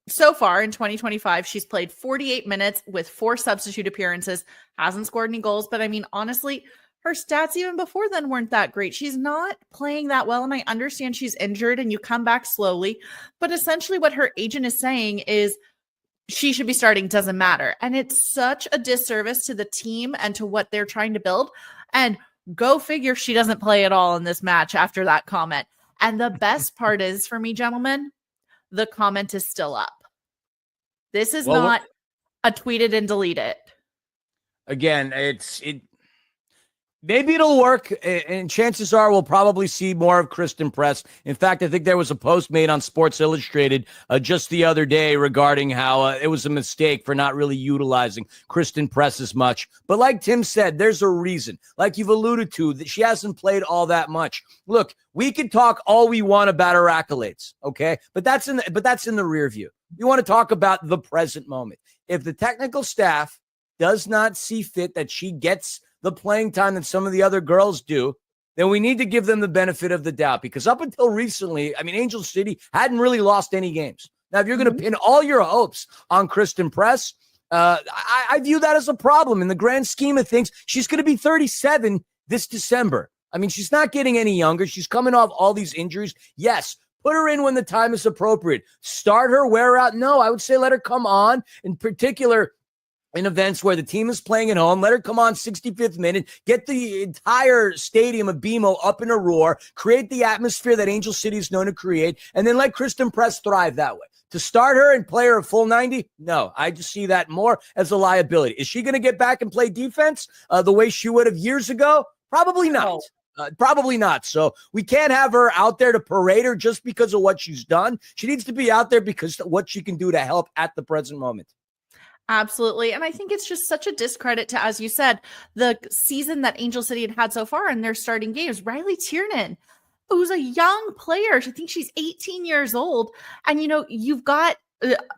So far in 2025, she's played 48 minutes with 4 substitute appearances, hasn't scored any goals. But I mean, honestly, her stats even before then weren't that great. She's not playing that well. And I understand she's injured and you come back slowly. But essentially what her agent is saying is she should be starting, doesn't matter. And it's such a disservice to the team and to what they're trying to build. And go figure she doesn't play at all in this match after that comment. And the best part is, for me, gentlemen, the comment is still up. This is not a tweet it and delete it. Again, maybe it'll work, and chances are we'll probably see more of Kristen Press. In fact, I think there was a post made on Sports Illustrated just the other day regarding how it was a mistake for not really utilizing Kristen Press as much. But like Tim said, there's a reason. Like you've alluded to, that she hasn't played all that much. Look, we can talk all we want about her accolades, okay? But that's in the rear view. You want to talk about the present moment. If the technical staff does not see fit that she gets the playing time that some of the other girls do, then we need to give them the benefit of the doubt, because up until recently, I mean, Angel City hadn't really lost any games. Now, if you're going to pin all your hopes on Kristen Press, I view that as a problem in the grand scheme of things. She's going to be 37 this December. I mean, she's not getting any younger. She's coming off all these injuries. Yes, put her in when the time is appropriate. Start her, wear her out. No, I would say let her come on, in particular in events where the team is playing at home. Let her come on 65th minute, get the entire stadium of BMO up in a roar, create the atmosphere that Angel City is known to create, and then let Kristen Press thrive that way. To start her and play her a full 90? No, I just see that more as a liability. Is she going to get back and play defense the way she would have years ago? Probably not. Probably not. So we can't have her out there to parade her just because of what she's done. She needs to be out there because of what she can do to help at the present moment. Absolutely. And I think it's just such a discredit to, as you said, the season that Angel City had so far in their starting games. Riley Tiernan, who's a young player. I think she's 18 years old. And, you know, you've got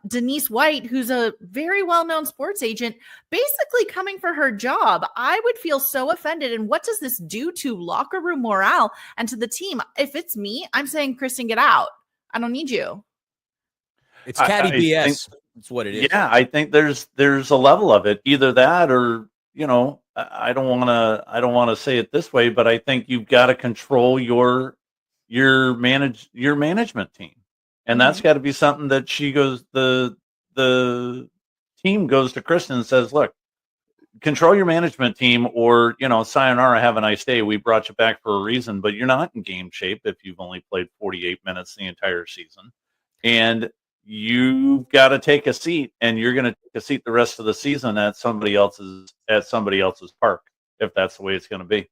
Denise White, who's a very well-known sports agent, basically coming for her job. I would feel so offended. And what does this do to locker room morale and to the team? If it's me, I'm saying, Kristen, get out. I don't need you. It's catty BS. That's what it is. Yeah, I think there's a level of it. Either that, or you know, I don't want to say it this way, but I think you've got to control your management team, and that's got to be something that the team goes to Kristen and says, look, control your management team, or you know, sayonara, have a nice day. We brought you back for a reason, but you're not in game shape if you've only played 48 minutes the entire season, and you've got to take a seat, and you're going to take a seat the rest of the season at somebody else's park, if that's the way it's going to be.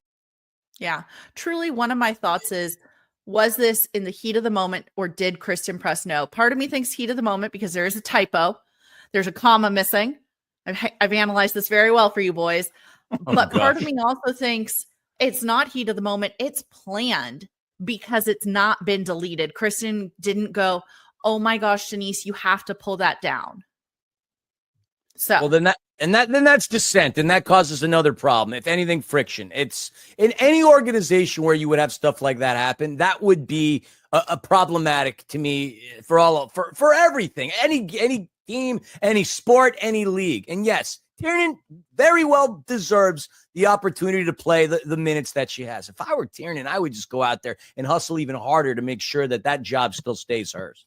Yeah, truly. One of my thoughts is, was this in the heat of the moment, or did Kristen Press know? Part of me thinks heat of the moment because there is a typo. There's a comma missing. I've analyzed this very well for you boys. But part of me also thinks it's not heat of the moment. It's planned because it's not been deleted. Kristen didn't go, oh my gosh, Denise, you have to pull that down. So well, then that's dissent, and that causes another problem. If anything, friction. It's in any organization where you would have stuff like that happen, that would be a problematic to me for everything, any team, any sport, any league. And yes, Tiernan very well deserves the opportunity to play the minutes that she has. If I were Tiernan, I would just go out there and hustle even harder to make sure that job still stays hers.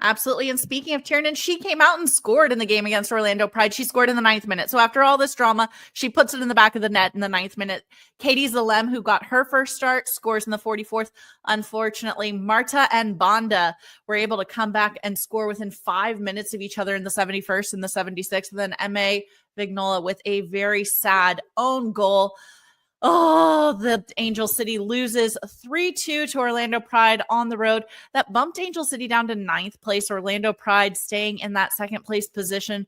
Absolutely. And speaking of Tiernan, she came out and scored in the game against Orlando Pride. She scored in the 9th minute. So after all this drama, she puts it in the back of the net in the 9th minute. Katie Zalem, who got her first start, scores in the 44th. Unfortunately, Marta and Banda were able to come back and score within 5 minutes of each other in the 71st and the 76th. And then M.A. Vignola with a very sad own goal. Oh, the Angel City loses 3-2 to Orlando Pride on the road. That bumped Angel City down to 9th place. Orlando Pride staying in that 2nd place position.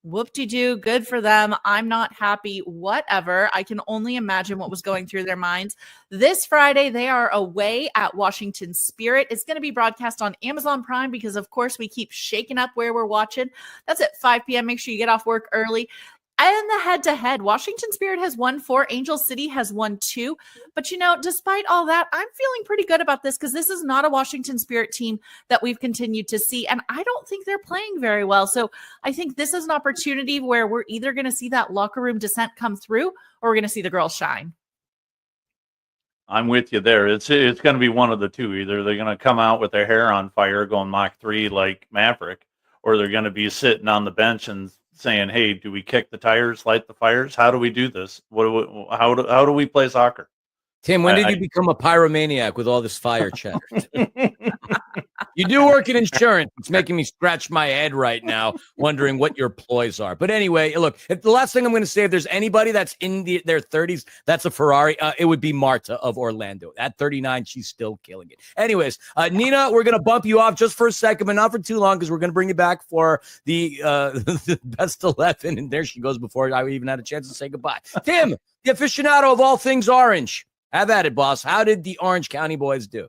Whoop-de-doo, good for them. I'm not happy, whatever. I can only imagine what was going through their minds. This Friday, they are away at Washington Spirit. It's going to be broadcast on Amazon Prime because, of course, we keep shaking up where we're watching. That's at 5 p.m. Make sure you get off work early. And the head-to-head, Washington Spirit has won 4, Angel City has won 2. But, you know, despite all that, I'm feeling pretty good about this because this is not a Washington Spirit team that we've continued to see. And I don't think they're playing very well. So I think this is an opportunity where we're either going to see that locker room descent come through or we're going to see the girls shine. I'm with you there. It's going to be one of the two. Either they're going to come out with their hair on fire going Mach 3 like Maverick, or they're going to be sitting on the bench and saying, hey, do we kick the tires, light the fires? How do we do this? How do we play soccer? Tim, when did you become a pyromaniac with all this fire chatter? You do work in insurance. It's making me scratch my head right now, wondering what your ploys are. But anyway, look, the last thing I'm going to say, if there's anybody that's in their 30s, that's a Ferrari, it would be Marta of Orlando. At 39, she's still killing it. Anyways, Nina, we're going to bump you off just for a second, but not for too long, because we're going to bring you back for the best 11. And there she goes before I even had a chance to say goodbye. Tim, the aficionado of all things orange. Have at it, boss. How did the Orange County boys do?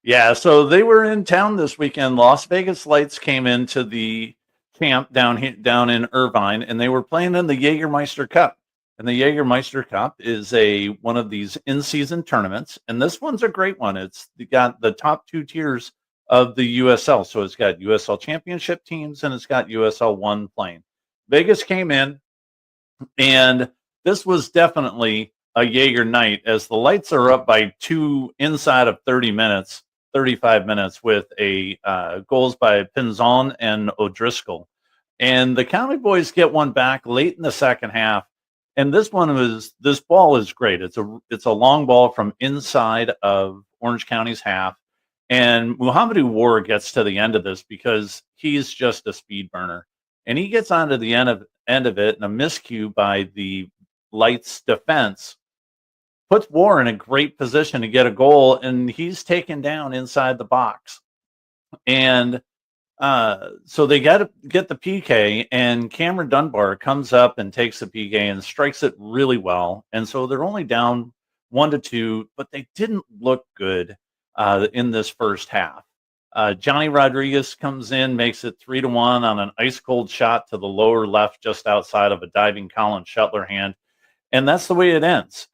Yeah, so they were in town this weekend. Las Vegas Lights came into the camp down in Irvine, and they were playing in the Jägermeister Cup. And the Jägermeister Cup is one of these in-season tournaments, and this one's a great one. It's got the top 2 tiers of the USL. So it's got USL championship teams and it's got USL 1 playing. Vegas came in, and this was definitely a Jaeger night, as the lights are up by 2 inside of 35 minutes with a goals by Pinzon and O'Driscoll. And the County Boys get one back late in the second half. And this ball is great. It's a long ball from inside of Orange County's half. And Muhammadu War gets to the end of this because he's just a speed burner. And he gets onto the end of it, and a miscue by the Lights defense puts War in a great position to get a goal, and he's taken down inside the box. And so they get the PK, and Cameron Dunbar comes up and takes the PK and strikes it really well. And so they're only down 1-2, but they didn't look good in this first half. Johnny Rodriguez comes in, makes it 3-1 on an ice cold shot to the lower left, just outside of a diving Colin Shetler hand. And that's the way it ends.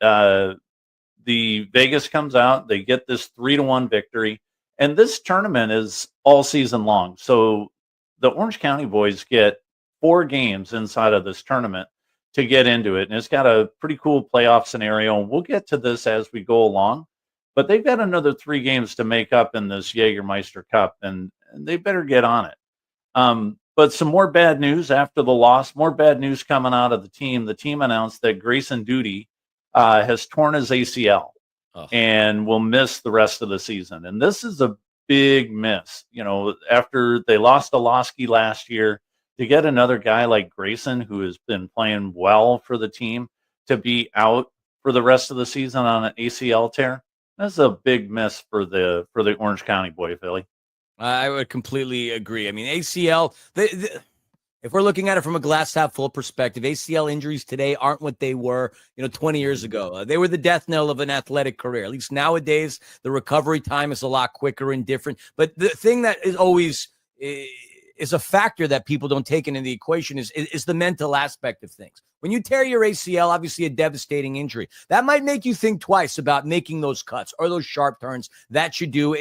The Vegas comes out, they get this 3-1 victory. And this tournament is all season long. So the Orange County Boys get 4 games inside of this tournament to get into it. And it's got a pretty cool playoff scenario. And we'll get to this as we go along. But they've got another 3 games to make up in this Jägermeister Cup, and they better get on it. But some more bad news after the loss, more bad news coming out of the team. The team announced that Grayson Duty has torn his ACL and will miss the rest of the season. And this is a big miss. You know, after they lost Olowski last year, to get another guy like Grayson, who has been playing well for the team, to be out for the rest of the season on an ACL tear, that's a big miss for the Orange County boy, Philly. I would completely agree. I mean, ACL, if we're looking at it from a glass half full perspective, ACL injuries today aren't what they were, 20 years ago. They were the death knell of an athletic career. At least nowadays, the recovery time is a lot quicker and different. But the thing that is always is a factor that people don't take into the equation is the mental aspect of things. When you tear your ACL, obviously a devastating injury, that might make you think twice about making those cuts or those sharp turns that you do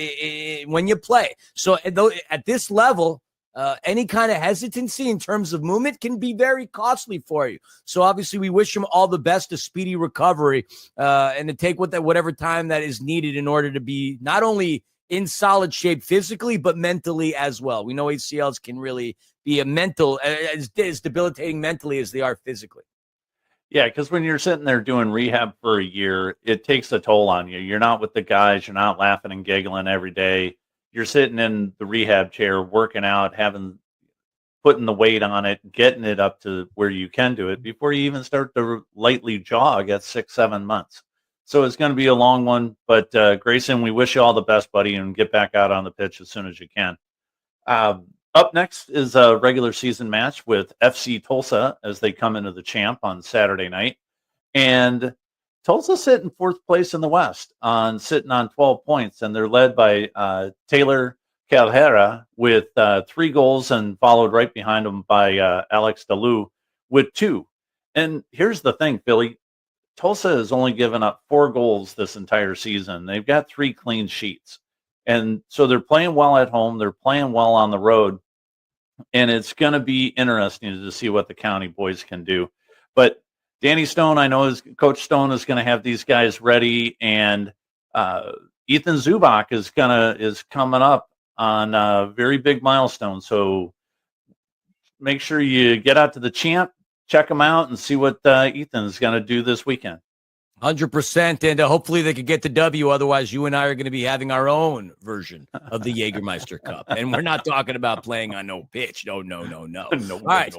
when you play. So at this level, any kind of hesitancy in terms of movement can be very costly for you. So obviously we wish him all the best, a speedy recovery, and to take whatever time that is needed in order to be not only in solid shape physically, but mentally as well. We know ACLs can really be as debilitating mentally as they are physically. Yeah, because when you're sitting there doing rehab for a year, it takes a toll on you. You're not with the guys. You're not laughing and giggling every day. You're sitting in the rehab chair, working out, putting the weight on it, getting it up to where you can do it before you even start to lightly jog at 6-7 months. So it's going to be a long one. But Grayson, we wish you all the best, buddy, and get back out on the pitch as soon as you can. Up next is a regular season match with FC Tulsa as they come into the champ on Saturday night. And Tulsa sit in 4th place in the West, sitting on 12 points, and they're led by Taylor Calhera with 3 goals, and followed right behind him by Alex Dalou with 2. And here's the thing, Philly. Tulsa has only given up 4 goals this entire season. They've got 3 clean sheets. And so they're playing well at home. They're playing well on the road. And it's going to be interesting to see what the County boys can do. But Danny Stone, I know Coach Stone is going to have these guys ready. And Ethan Zubak is coming up on a very big milestone. So make sure you get out to the champ, check them out, and see what Ethan's going to do this weekend. 100%, and hopefully they could get the W. Otherwise, you and I are going to be having our own version of the Jägermeister Cup, and we're not talking about playing on no pitch. No. All right.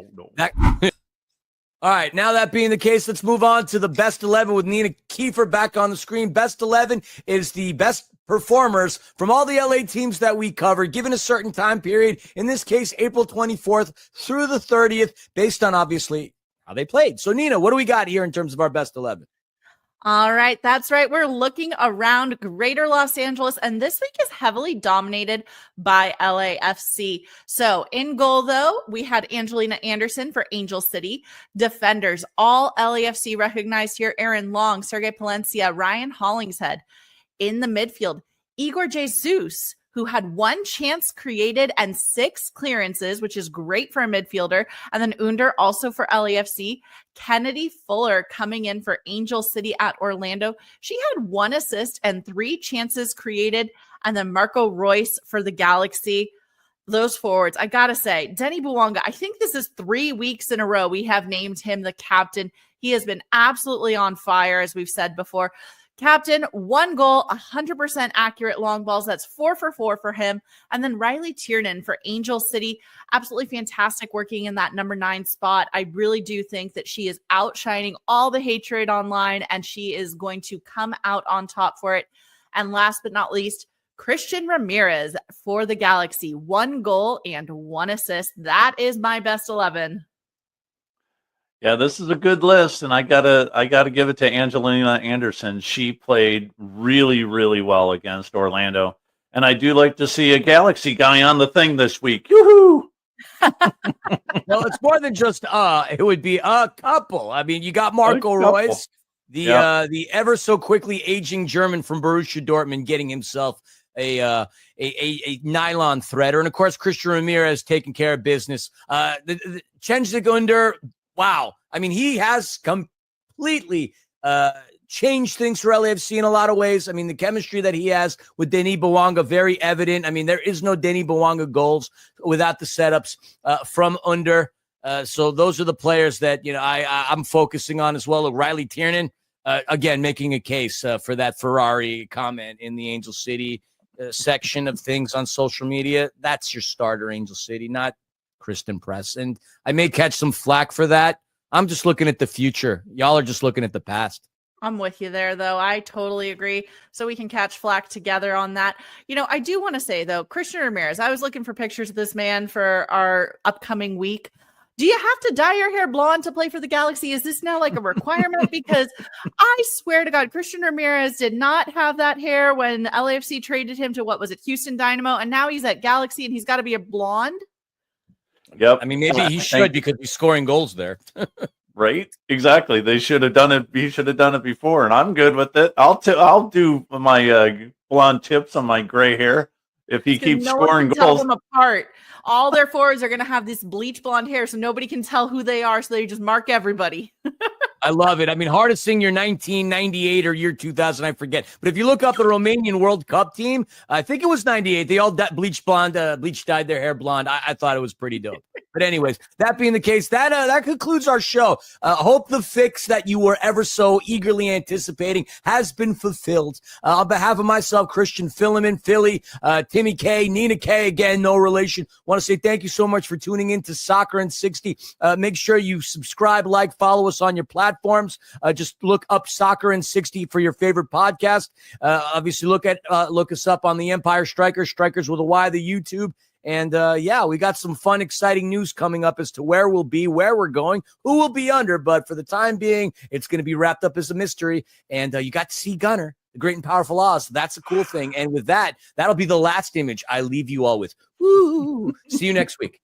All right, now that being the case, let's move on to the best 11 with Nina Kiefer back on the screen. Best 11 is the best performers from all the LA teams that we covered, given a certain time period, in this case, April 24th through the 30th, based on, obviously, how they played. So, Nina, what do we got here in terms of our best 11? All right, that's right. We're looking around Greater Los Angeles, and this week is heavily dominated by LAFC. So in goal, though, we had Angelina Anderson for Angel City. Defenders, all LAFC recognized here: Aaron Long, Sergey Palencia, Ryan Hollingshead. In the midfield, Igor Jesus, who had 1 chance created and 6 clearances, which is great for a midfielder. And then Under also for LAFC. Kennedy Fuller coming in for Angel City at Orlando. She had 1 assist and 3 chances created. And then Marco Royce for the Galaxy. Those forwards, I got to say, Denny Bouanga, I think this is 3 weeks in a row we have named him the captain. He has been absolutely on fire, as we've said before. Captain, 1 goal, 100% accurate long balls. That's 4 for 4 for him. And then Riley Tiernan for Angel City. Absolutely fantastic working in that number 9 spot. I really do think that she is outshining all the hatred online, and she is going to come out on top for it. And last but not least, Christian Ramirez for the Galaxy. 1 goal and 1 assist. That is my best 11. Yeah, this is a good list, and I gotta give it to Angelina Anderson. She played really, really well against Orlando, and I do like to see a Galaxy guy on the thing this week. Yoo-hoo! Well, it's more than just it would be a couple. I mean, you got Marco Royce, the ever so quickly aging German from Borussia Dortmund, getting himself a nylon threader, and of course Christian Ramirez taking care of business. The Chenzik Under. Wow. I mean, he has completely changed things for LAFC in a lot of ways. I mean, the chemistry that he has with Denis Bouanga, very evident. I mean, there is no Denis Bouanga goals without the setups from Under. So those are the players that, I'm focusing on as well. Look, Riley Tiernan, again, making a case for that Ferrari comment in the Angel City section of things on social media. That's your starter, Angel City, not Kristen Press. And I may catch some flack for that. I'm just looking at the future. Y'all are just looking at the past. I'm with you there, though. I totally agree. So we can catch flack together on that. I do want to say, though, Christian Ramirez, I was looking for pictures of this man for our upcoming week. Do you have to dye your hair blonde to play for the Galaxy? Is this now like a requirement? Because I swear to God, Christian Ramirez did not have that hair when LAFC traded him to, Houston Dynamo. And now he's at Galaxy and he's got to be a blonde. Yep. I mean, maybe he should because he's scoring goals there. Right? Exactly. They should have done it. He should have done it before, and I'm good with it. I'll do my blonde tips on my gray hair if he keeps scoring goals. Tell them apart. All their forwards are going to have this bleach blonde hair, so nobody can tell who they are. So they just mark everybody. I love it. I mean, hard to sing your 1998 or year 2000, I forget. But if you look up the Romanian World Cup team, I think it was 98. They all bleach dyed their hair blonde. I thought it was pretty dope. But anyways, that being the case, that concludes our show. Hope the fix that you were ever so eagerly anticipating has been fulfilled. On behalf of myself, Christian Filliman, Philly, Timmy K, Nina K, again, no relation. Want to say thank you so much for tuning in to Soccer in 60. Make sure you subscribe, like, follow us on your platforms. Just look up Soccer in 60 for your favorite podcast. Obviously, look us up on the Empire Strykers with a Y, the YouTube. And we got some fun, exciting news coming up as to where we'll be, where we're going, who will be under. But for the time being, it's going to be wrapped up as a mystery. And you got to see Gunner, the great and powerful Oz. That's a cool thing. And with that, that'll be the last image I leave you all with. Woo! See you next week.